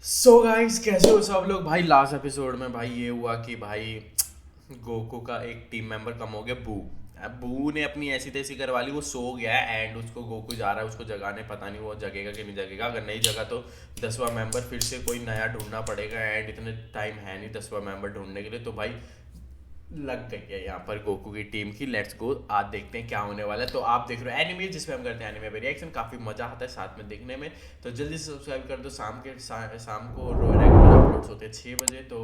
So guys, कैसे हो सब लोग भाई। लास्ट एपिसोड में भाई ये हुआ कि भाई गोकू का एक टीम मेंबर कम हो गया, बू। अब बू ने अपनी ऐसी तैसी करवा ली, वो सो गया है एंड उसको गोकू जा रहा है उसको जगाने। पता नहीं वो जगेगा कि नहीं जगेगा। अगर नहीं जगा तो 10वां मेंबर फिर से कोई नया ढूंढना पड़ेगा एंड इतने टाइम है नहीं 10वां मेंबर ढूंढने के लिए। तो भाई लग गई है यहाँ पर गोकू की टीम की। लेट्स गो, आज देखते हैं क्या होने वाला है। तो आप देख रहे हो एनिमे, जिसमें हम करते हैं एनिमे पे रिएक्शन। काफ़ी मज़ा आता है साथ में देखने में। तो जल्दी से सब्सक्राइब कर दो। शाम को रेगुलर अपलोड्स होते हैं 6 बजे, तो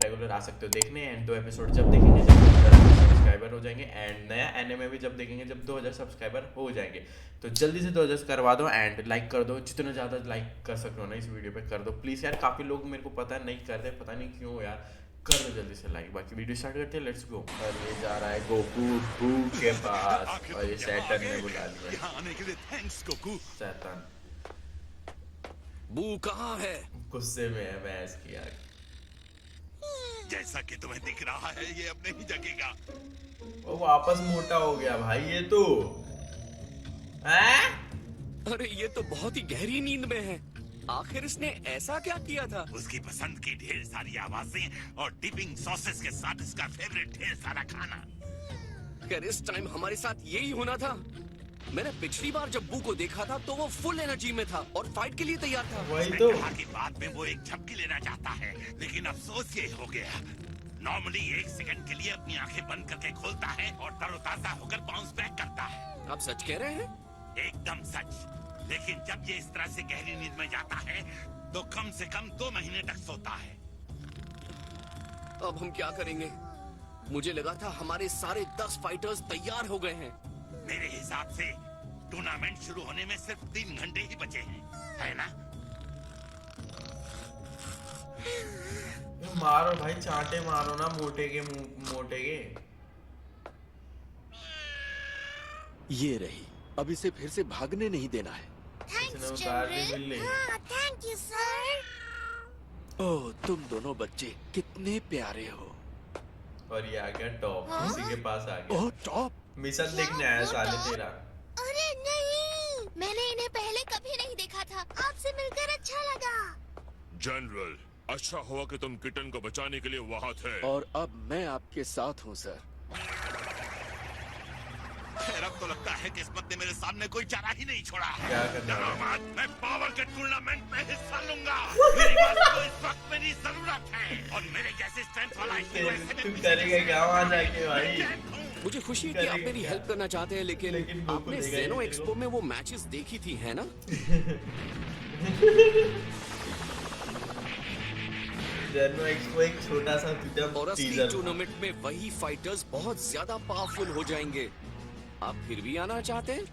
रेगुलर आ सकते हो देखने। एंड 2 एपिसोड जब देखेंगे जब 2000 सब्सक्राइबर हो जाएंगे, एंड नया एनिमे भी जब देखेंगे जब 2000 सब्सक्राइबर हो जाएंगे। तो जल्दी से 2000 करवा दो एंड लाइक कर दो। जितना ज़्यादा लाइक कर सकते हो ना इस वीडियो पे कर दो प्लीज़ यार। काफ़ी लोग मेरे को पता है नहीं करते, पता नहीं क्यों यार। कर दो जल्दी से लाइक। बाकी वीडियो स्टार्ट करते हैं, लेट्स गो। और ये जा रहा है गोकू बू के पास और ये सैटर्न ने बुला लिया। यहाँ आने के लिए थैंक्स गोकू। सैटर्न बू कहाँ है? गुस्से में है बहस किया। जैसा कि तुम्हें दिख रहा है ये अब नहीं जगेगा। वो वापस मोटा हो गया भाई ये तो। हैं? अरे ये तो बहुत ही गहरी नींद में है। आखिर इसने ऐसा क्या किया था? उसकी पसंद की ढेर सारी आवाजें और डिपिंग सॉसेस के साथ इसका फेवरेट ढेर सारा खाना। खैर इस टाइम हमारे साथ यही होना था। मैंने पिछली बार जब बू को देखा था तो वो फुल एनर्जी में था और फाइट के लिए तैयार था। वही उसने तो। कहा कि बाद में वो एक झपकी लेना चाहता है, लेकिन अफसोस ये हो गया। नॉर्मली 1 सेकंड के लिए अपनी आंखें बंद करके खोलता है और तरोताजा होकर बाउंस बैक करता है। आप सच कह रहे हैं? एकदम सच। लेकिन जब ये इस तरह से गहरी नींद में जाता है तो कम से कम 2 महीने तक सोता है। अब हम क्या करेंगे? मुझे लगा था हमारे सारे 10 फाइटर्स तैयार हो गए हैं। मेरे हिसाब से टूर्नामेंट शुरू होने में सिर्फ 3 घंटे ही बचे हैं, है ना? मारो भाई, चांटे मारो ना मोटे के मुंह, मोटे के। ये रही। अब इसे फिर से भागने नहीं देना है। इसने उतार ली बिल्ली। Thank you sir. ओह, तुम दोनों बच्चे कितने प्यारे हो। और ये आ गया टॉप, उसी के पास आ गया। ओह टॉप, मिशन देखने आया साले तेरा। अरे नहीं, मैंने इन्हें पहले कभी नहीं देखा था। आपसे मिलकर अच्छा लगा। जनरल, अच्छा हुआ कि तुम किटन को बचाने के लिए वहाँ थे। और अब मैं आपके साथ हूँ सर। खैर अब तो लगता है किस्मत ने मेरे सामने कोई चारा ही नहीं छोड़ा है। क्या करना है? डरो मत, मैं पावर के टूर्नामेंट में हिस्सा लूंगा। मेरी बात को इस वक्त मेरी जरूरत है और मेरे जैसे स्ट्रेंथ वाला हीरो ऐसे में तुम पीछे करेगा नहीं क्या वहां जाके भाई? हूँ। मुझे खुशी है कि आप मेरी हेल्प करना चाहते हैं, लेकिन गोकू आपने देगा ही जेनो तेरे एक्सपो को। में वो मैचेस देखी थी है ना? जेनो एक्सपो एक छोटा सा और असली टीजर। टूर्नामेंट में वही फाइटर्स बहुत ज्यादा पावरफुल हो जाएंगे। आप फिर भी आना चाहते हैं?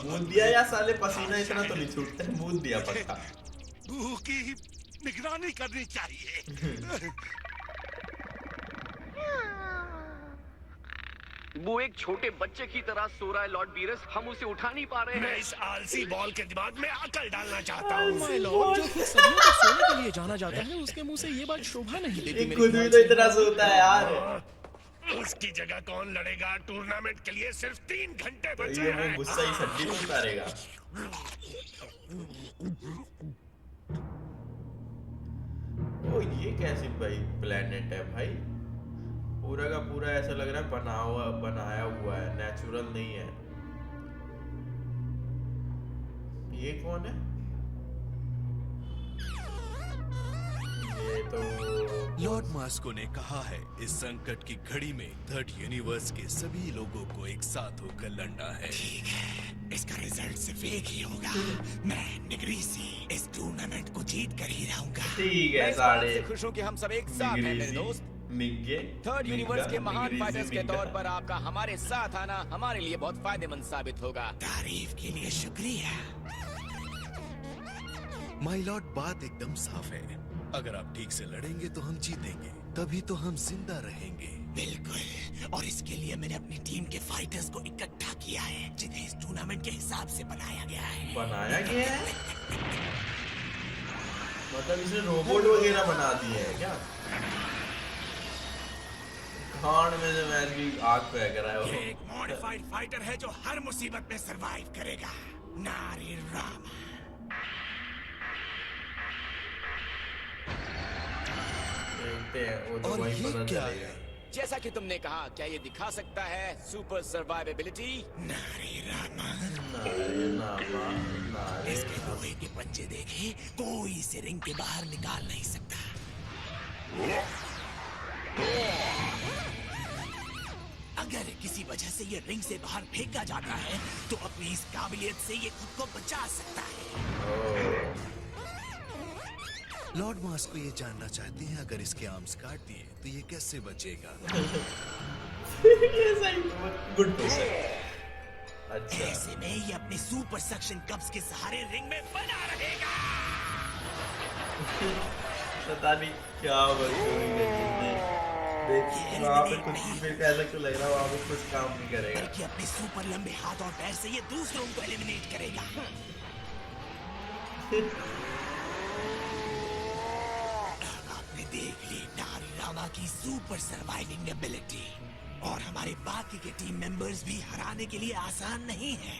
मूद दिया या साले, पसीना इतना तो नहीं छूटता है। मूद दिया पक्का। बू की निगरानी करनी चाहिए। वो एक छोटे बच्चे की तरह सो रहा है लॉर्ड बीरस। हम उसे उठा नहीं पा रहे मैं हैं। इस आलसी बॉल के दिमाग में अकल डालना चाहता हूँ। माय लॉर्ड, जो कि सदियों तक सोने के लिए जाना जाता है, उसके मुंह से ये बात शोभा नहीं देती ये मेरे खुद भी ख्याल तो से। इतना सोता है यार। उसकी जगह कौन लड़ेगा? टूर्नामेंट के लिए सिर्फ 3 घंटे तो बचे ये वो हैं। गुस्सा ही सड्डी में उतारेगा। ओ ये कैसी भाई प्लेनेट है भाई? पूरा का पूरा ऐसा लग रहा है बनाया हुआ है, नेचुरल नहीं है। ये कौन है? ये तो लॉर्ड मास्को ने कहा है इस संकट की घड़ी में थर्ड यूनिवर्स के सभी लोगों को एक साथ होकर लड़ना है। इसका रिजल्ट सिर्फ एक ही होगा। मैं निगरीसी इस टूर्नामेंट को जीत कर ही रहूंगा। ठीक है साढ़े। खुश हूं कि हम सब एक साथ हैं मेरे दोस्त। निग्गे थर्ड यूनिवर्स के महान निगरीसी, फाइटर्स के निग्गा। तौर पर आपका हमारे साथ आना हमारे लिए बहुत फायदेमंद साबित होगा। तारीफ के लिए शुक्रिया। माय लॉर्ड, बात एकदम साफ है। अगर आप ठीक से लड़ेंगे तो हम जीतेंगे, तभी तो हम जिंदा रहेंगे। बिल्कुल, और इसके लिए मैंने अपनी टीम के फाइटर्स को इकट्ठा किया है, जिन्हें इस टूर्नामेंट के हिसाब से बनाया गया है। बनाया गया है मतलब इसने रोबोट वगैरह बना दिए हैं क्या? खान में से मैच की आग फेंक रहा है ये वो। एक मॉडिफाइड फाइटर है जो हर मुसीबत में सरवाइव करेगा। नारी रामा। देखते हैं, वो तो और वही ये पता क्या चलेगा। है? जैसा कि तुमने कहा, क्या ये दिखा सकता है सुपर सर्वाइवेबिलिटी? नारे नामा, नारे लोहे के पंजे देखे, कोई इसे रिंग के बाहर निकाल नहीं सकता। अगर किसी वजह से ये रिंग से बाहर फेंका जाता है तो अपनी इस काबिलियत से ये खुद को बचा सकता है। लॉर्ड मास को ये जानना चाहते हैं, अगर इसके आर्म्स काट दिए तो ये कैसे बचेगा? ये सही, गुड क्वेश्चन। अच्छा, ऐसे में ये अपने सुपर सक्शन कप्स के सहारे रिंग में बना रहेगा। पता नहीं क्या बकचोदी करनी है। देखिए वहाँ पे कुछ मेरे को ऐसा क्यों लग रहा है, वहाँ पे कुछ काम नहीं करेगा। बल्कि अपने सुपर लंबे हाथ और पैर से ये दूसरों को एलिमिनेट करेगा। आपने देख ली नारी रामा की सुपर सर्वाइविंग एबिलिटी, और हमारे बाकी के टीम मेंबर्स भी हराने के लिए आसान नहीं है।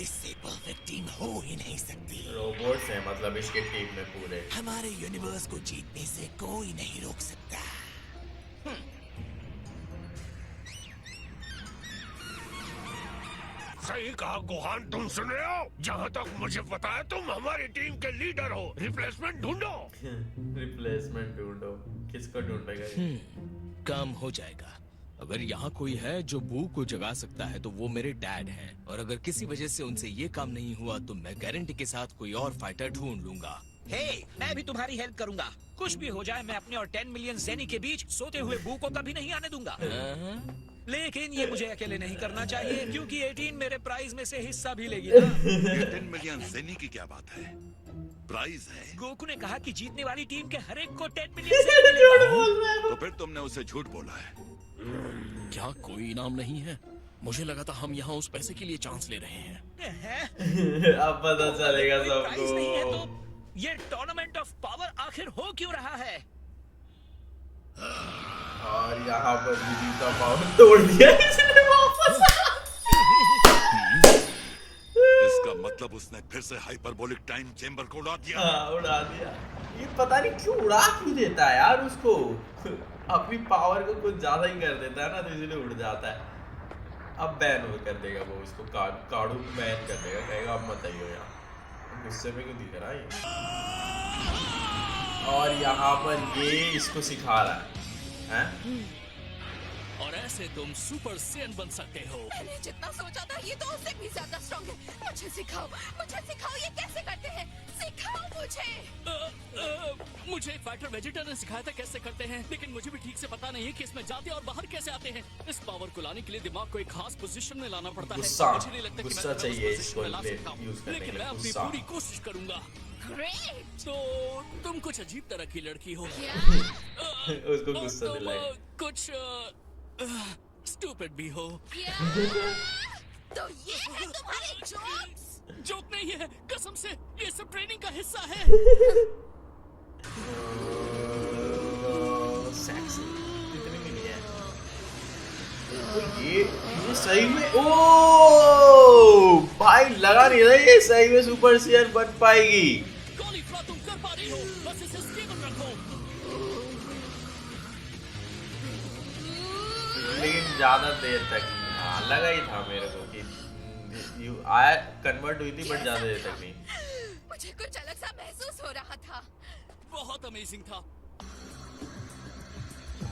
इससे परफेक्ट टीम हो ही नहीं सकती। रोबोट्स हैं मतलब इसके टीम में पूरे। हमारे यूनिवर्स को जीतने से कोई नहीं रोक सकता। सही कहा गोहान, तुम सुन रहे हो? जहाँ तक मुझे पता है तुम हमारी टीम के लीडर हो। रिप्लेसमेंट ढूंढो। रिप्लेसमेंट ढूंढो, किसको ढूंढेगा ये? काम हो जाएगा। अगर यहाँ कोई है जो बू को जगा सकता है तो वो मेरे डैड हैं, और अगर किसी वजह से उनसे ये काम नहीं हुआ तो मैं गारंटी के साथ कोई और फाइटर ढूंढ लूंगा। हे, मैं भी तुम्हारी हेल्प करूंगा। कुछ भी हो जाए, मैं अपने और 10 मिलियन ज़ेनी के बीच सोते हुए बू को कभी नहीं आने दूंगा। लेकिन ये मुझे अकेले नहीं करना चाहिए, क्योंकि 18 मेरे प्राइज में से हिस्सा भी लेगी ना। ये 10 मिलियन ज़ेनी की क्या बात है? प्राइज है। गोकू ने कहा कि जीतने वाली टीम के हर एक को 10 मिलियन ज़ेनी मिलेगा। तो फिर तुमने उसे झूठ बोला है। क्या कोई इनाम नहीं है? मुझे लगा था हम यहाँ उस पैसे के लिए चांस ले रहे हैं। अब पता चलेगा कोई प्राइज नहीं है सबको। तो ये टूर्नामेंट ऑफ पावर आखिर हो क्यों रहा है? और यहाँ पर बिजली का पावर तोड़ दिया इसने वापस। इसका मतलब उसने फिर से हाइपरबोलिक टाइम चेंबर को उड़ा दिया। हाँ, उड़ा दिया। ये पता नहीं क्यों उड़ा क्यों देता है यार उसको। अपनी पावर को कुछ ज्यादा ही कर देता है ना, तो इसलिए उड़ जाता है। अब बैन वो कर देगा, वो इसको काड़ू बैन कर देगा, कहेगा अब मत आइयो यहाँ। गुस्से में क्यों दिख रहा है ये? और यहाँ पर ये इसको सिखा रहा है, हैं? और ऐसे तुम सुपर सेन बन सकते हो। मैंने जितना सोचा था ये तो उससे भी ज्यादा स्ट्रॉन्ग है। मुझे सिखाओ ये कैसे करते हैं, सिखाओ मुझे। मुझे एक फाइटर वेजिटर ने सिखाया था कैसे करते हैं, लेकिन मुझे भी ठीक से पता नहीं है कि इसमें जाते और बाहर कैसे आते हैं। इस पावर को लाने के लिए दिमाग को एक खास पोजीशन में लाना पड़ता है। गुस्सा, मुझे नहीं लगता कि गुस्सा मैं तुम्हें उस चाहिए पोजीशन इसको में ला ले- सकता हूं, यूज करने लेकिन के मैं लिए, अपनी गुस्सा। पूरी कोशिश करूंगा। ग्रेट। तो तुम कुछ अजीब तरह की लड़की हो। उसको और गुस्सा तुम दिलाएगा। कुछ स्टूपिड भी हो। क्या? तो ये है तुम्हारे जोक्स? जोक नहीं है, कसम से ये सब ट्रेनिंग का हिस्सा है। सेक्सी कितने मिली है? तो ये सही में, ओ भाई लगा नहीं रहा ये सही में सुपर सीयर बन पाएगी। कॉलीफ्लावर तुम कर पा रही हो, बस इसे स्टेबल रखो। लेकिन ज्यादा देर तक नहीं। हाँ, लगा ही था मेरे को कि आया कन्वर्ट हुई थी, बट ज्यादा देर तक नहीं। मुझे कुछ अलग सा महसूस हो रहा था। बहुत अमेजिंग था।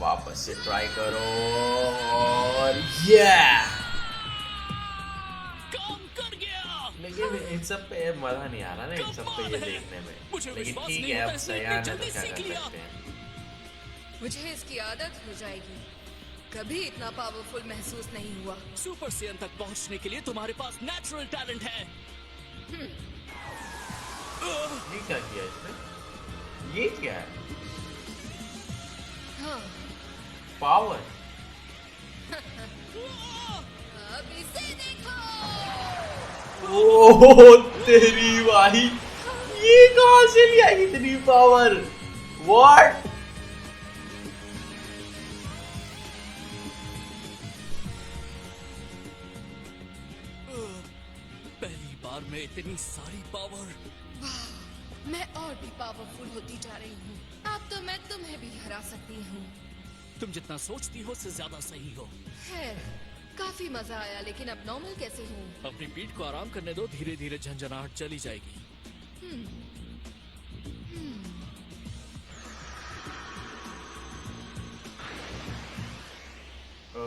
वापस से ट्राई करो और ये काम कर गया। लेकिन इन सब पे मजा नहीं आ रहा ना, इन सब पे ये देखने में। मुझे लेकिन विश्वास ठीक नहीं है, होता अब इसलिए सयान है जल्दी तो क्या सीख कर लिया। सकते हैं। मुझे इसकी आदत हो जाएगी। कभी इतना पावरफुल महसूस नहीं हुआ। सुपर सेयन तक पहुंचने के लिए तुम्हारे पास नेचुरल टैलेंट है। ये क्या किया इसने? ये क्या है? हाँ, पावर। अब इसे देखो। ओह तेरी भाई, ये कहाँ से लिया इतनी पावर? व्हाट? पहली बार में इतनी सारी पावर। मैं और भी पावरफुल होती जा रही हूँ। अब तो मैं तुम्हें भी हरा सकती हूँ। तुम जितना सोचती हो उससे ज्यादा सही हो। खैर, काफी मजा आया, लेकिन अब नॉर्मल कैसे हूँ? अपनी पीठ को आराम करने दो, धीरे धीरे झंझनाहट चली जाएगी।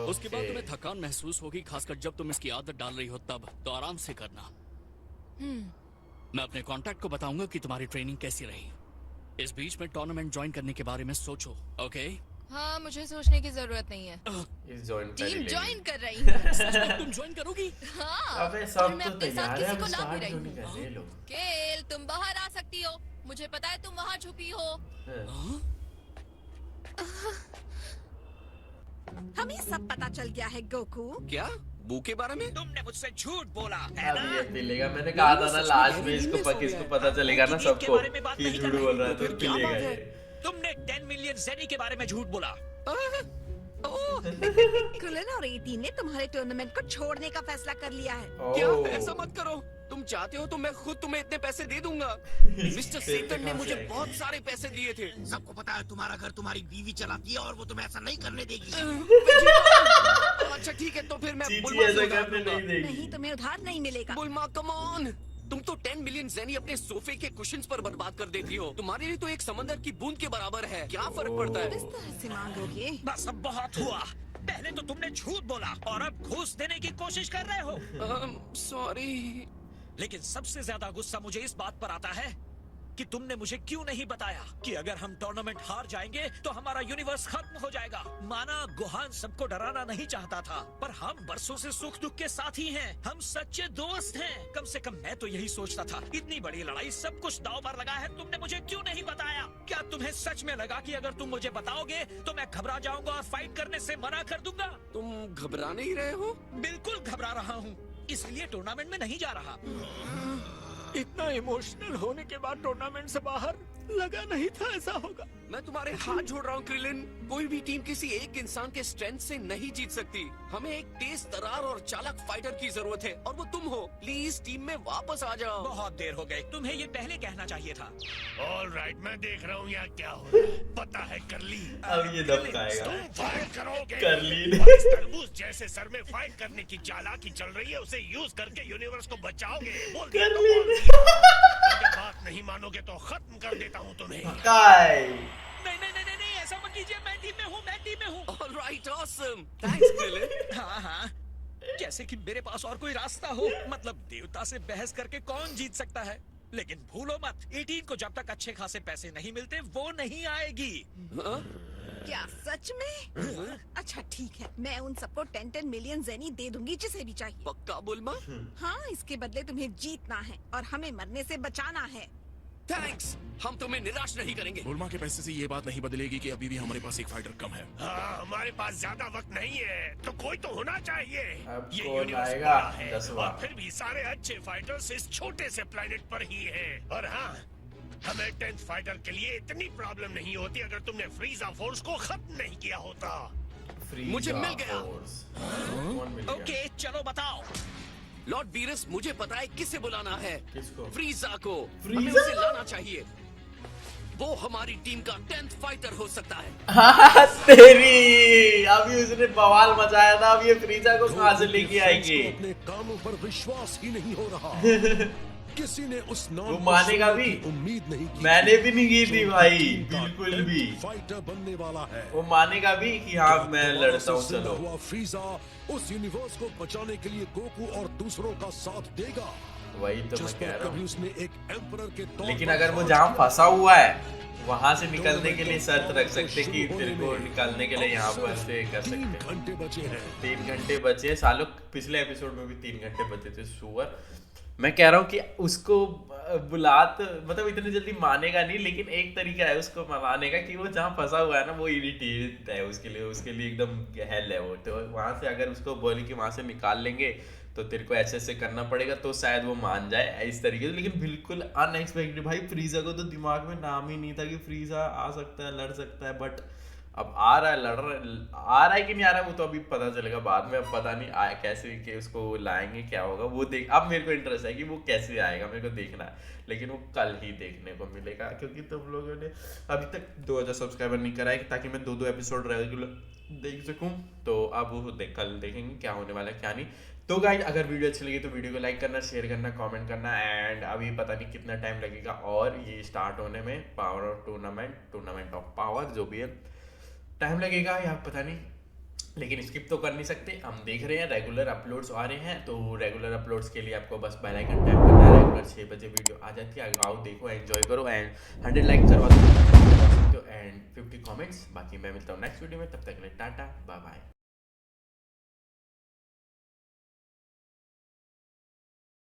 उसके बाद तुम्हें थकान महसूस होगी, खासकर जब तुम इसकी आदत डाल रही हो तब। तो आराम से करना। मैं अपने कांटेक्ट को बताऊंगा कि तुम्हारी ट्रेनिंग कैसी रही। इस बीच में टूर्नामेंट ज्वाइन करने के बारे में सोचो, ओके? हाँ, मुझे सोचने की जरूरत नहीं है। इस जॉइन टीम ज्वाइन कर रही हूँ। तुम ज्वाइन करोगी? हाँ, अबे और सब मैं तो अपने साथ तैयार है, किसी अब को ला भी स्टार्ट रही क्यों नहीं हूँ। कर रहे लोग? केल, तुम बाहर आ सकती हो। मुझे पता है तुम वहाँ छुपी हो। हमें सब पता चल गया है गोकू। क्या? बू के बारे में? तुमने मुझसे झूठ बोला है अब ना? ये पिलेगा, मैंने कहा था ना लास्ट में इसको पता चलेगा ना सबको कि झूठ बोल रहा है तो पिलेगा ये। तुमने 10 मिलियन ज़ेनी के बारे में झूठ बोला। क्रिलिन और 18 ने तुम्हारे टूर्नामेंट को छोड़ने का फैसला कर लिया है। क्या? ऐसा मत करो। तुम चाहते हो तो मैं खुद तुम्हें इतने पैसे दे दूंगा। मिस्टर सेतन ने मुझे बहुत सारे पैसे दिए थे। सबको पता है तुम्हारा घर तुम्हारी बीवी चलाती है और वो तुम्हें ऐसा नहीं करने देगी। अच्छा ठीक है, तो फिर मैं चीची बुलमा से ऐसा उधार करने लूंगा। नहीं देगी। नहीं, तुम्हें उधार नहीं मिलेगा। Bulma come on. तुम तो 10 मिलियन ज़ेनी अपने सोफे के कुशन्स पर बर्बाद कर देती हो। तुम्हारे लिए तो एक समंदर की बूंद के बराबर है। क्या फर्क पड़ता इस है? तरह से मांगोगे? बस अब बहुत हुआ। पहले तो तुमने झूठ बोला और अब घूस देने की कोशिश कर रहे हो। सॉरी। लेकिन सबसे ज्यादा गुस्सा मुझे इस बात पर आता है कि तुमने मुझे क्यों नहीं बताया कि अगर हम टूर्नामेंट हार जाएंगे तो हमारा यूनिवर्स खत्म हो जाएगा। माना गुहान सबको डराना नहीं चाहता था, पर हम बरसों से सुख दुख के साथी हैं। हम सच्चे दोस्त हैं। कम से कम मैं तो यही सोचता था। इतनी बड़ी लड़ाई, सब कुछ दांव पर लगा है, तुमने मुझे क्यों नहीं बताया? क्या तुम्हें सच में लगा कि अगर तुम मुझे बताओगे तो मैं घबरा जाऊंगा और फाइट करने से मना कर दूंगा? तुम घबरा नहीं रहे हो? बिल्कुल घबरा रहा हूँ, इसलिए टूर्नामेंट में नहीं जा रहा। इतना इमोशनल होने के बाद टूर्नामेंट से बाहर लगा नहीं था ऐसा होगा। मैं तुम्हारे हाथ जोड़ रहा हूँ क्रिलिन। कोई भी टीम किसी एक इंसान के स्ट्रेंथ से नहीं जीत सकती। हमें एक तेज तरार और चालाक फाइटर की जरूरत है और वो तुम हो। प्लीज टीम में वापस आ जाओ। बहुत देर हो गई, तुम्हें ये पहले कहना चाहिए था। ऑलराइट, मैं देख रहा हूँ यहाँ क्या हो रहा है। पता है करली, अब ये दब खाएगा। तुम फाइट करोगे। करली ने। और इस तरबूज जैसे सर में फाइट करने की चालाकी चल रही है, उसे यूज करके यूनिवर्स को बचाओगे। बोल दिया तो बोल दिया। अगर बात नहीं मानोगे तो खत्म कर देता हूँ तुम्हें। नहीं, ऐसा मत कीजिए। मैं टीम में हूँ। Alright, awesome. Thanks Krillin. हाँ, जैसे कि मेरे पास और कोई रास्ता हो। मतलब देवता से बहस करके कौन जीत सकता है? लेकिन भूलो मत, 18 को जब तक अच्छे खासे पैसे नहीं मिलते वो नहीं आएगी। क्या सच में? अच्छा ठीक है, मैं उन सबको 10 मिलियन ज़ेनी दे दूंगी, जिसे भी चाहिए। पक्का बुलमा? हाँ, इसके बदले तुम्हें जीतना है और हमें मरने से बचाना है। थैंक्स, हम तुम्हें निराश नहीं करेंगे। बुलमा के पैसे से ये बात नहीं बदलेगी कि अभी भी हमारे पास एक फाइटर कम है। हाँ, हमारे पास ज्यादा वक्त नहीं है, तो कोई तो होना चाहिए। अब ये कौन यूनिवर्स आएगा? बड़ा है 10वां। और फिर भी सारे अच्छे फाइटर्स इस छोटे से प्लेनेट पर ही हैं। और हाँ, हमें 10th फाइटर के लिए इतनी प्रॉब्लम नहीं होती अगर तुमने फ्रीजा फोर्स को खत्म नहीं किया होता। मुझे मिल गया। ओके, चलो बताओ। लॉर्ड वीरस, मुझे पता है किसे बुलाना है। किसको? फ्रीजा को। फ्रीजा? हमें उसे लाना चाहिए। वो हमारी टीम का 10th फाइटर हो सकता है। हाँ, तेरी अभी उसने बवाल मचाया था। अब ये फ्रीजा को कहाँ से लेके आएंगे? अपने कामों पर विश्वास ही नहीं हो रहा। किसी ने उस वो मानेगा भी? उम्मीद नहीं की। मैंने भी नहीं की थी भाई, बिल्कुल भी। फाइटर बनने वाला है। वो मानेगा भी कि हाँ मैं लड़ता हूँ। चलो, हुआ फ्रीजा उस यूनिवर्स को बचाने के लिए गोकू और दूसरों का साथ देगा। वही तो मैं कह रहा कभी हूँ। उसने एक एम्परर के तौर लेकिन पर अगर वो फौज जहाँ की फंसा हुआ है वहां से निकलने के लिए शर्त रख सकते कि तेरे को निकालने के लिए यहाँ पर से कर सकते। 3 घंटे बचे हैं। 3 घंटे बचे सालों। पिछले एपिसोड में भी 3 घंटे बचे थे। सुअर, मैं कह रहा हूँ कि उसको बुला तो मतलब इतनी जल्दी मानेगा नहीं, लेकिन एक तरीका है उसको मनाने का कि वो जहाँ फंसा हुआ है ना वो इरिटेट है उसके लिए एकदम हेल है वो। तो वहां से अगर उसको बोली कि वहां से निकाल लेंगे तो तेरे को ऐसे करना पड़ेगा तो शायद वो मान जाए इस तरीके से। लेकिन बिल्कुल अनएक्सपेक्टेड भाई। फ्रीजा को तो दिमाग में नाम ही नहीं था कि फ्रीजा आ सकता है, लड़ सकता है। बट अब आ रहा है कि नहीं आ रहा है वो तो अभी पता चलेगा बाद में। अब पता नहीं कैसे कि उसको लाएंगे, क्या होगा वो देख। अब मेरे को इंटरेस्ट है कि वो कैसे आएगा, मेरे को देखना है, लेकिन वो कल ही देखने को मिलेगा क्योंकि तुम लोगों ने अभी तक 2000 सब्सक्राइबर नहीं कराए ताकि मैं 2 एपिसोड रेगुलर देख सकूं। तो अब वो कल देखेंगे क्या होने वाला है क्या नहीं। तो गाइस अगर वीडियो अच्छी लगी तो वीडियो को लाइक करना, शेयर करना, कमेंट करना। एंड अभी पता नहीं कितना टाइम लगेगा और ये स्टार्ट होने में, power of tournament of power जो भी है, टाइम लगेगा या पता नहीं, लेकिन स्किप तो कर नहीं सकते। हम देख रहे हैं रेगुलर अपलोड्स आ रहे हैं, तो रेगुलर अपलोड्स के लिए आपको बस बेल आइकन टैप करना है। रेगुलर 6 बजे वीडियो आ जाती है, आओ देखो, एंजॉय करो एंड 100 लाइक करवा दो एंड 50 कमेंट्स। बाकी मैं मिलता हूँ नेक्स्ट वीडियो में, तब तक के लिए टाटा बाय बाय।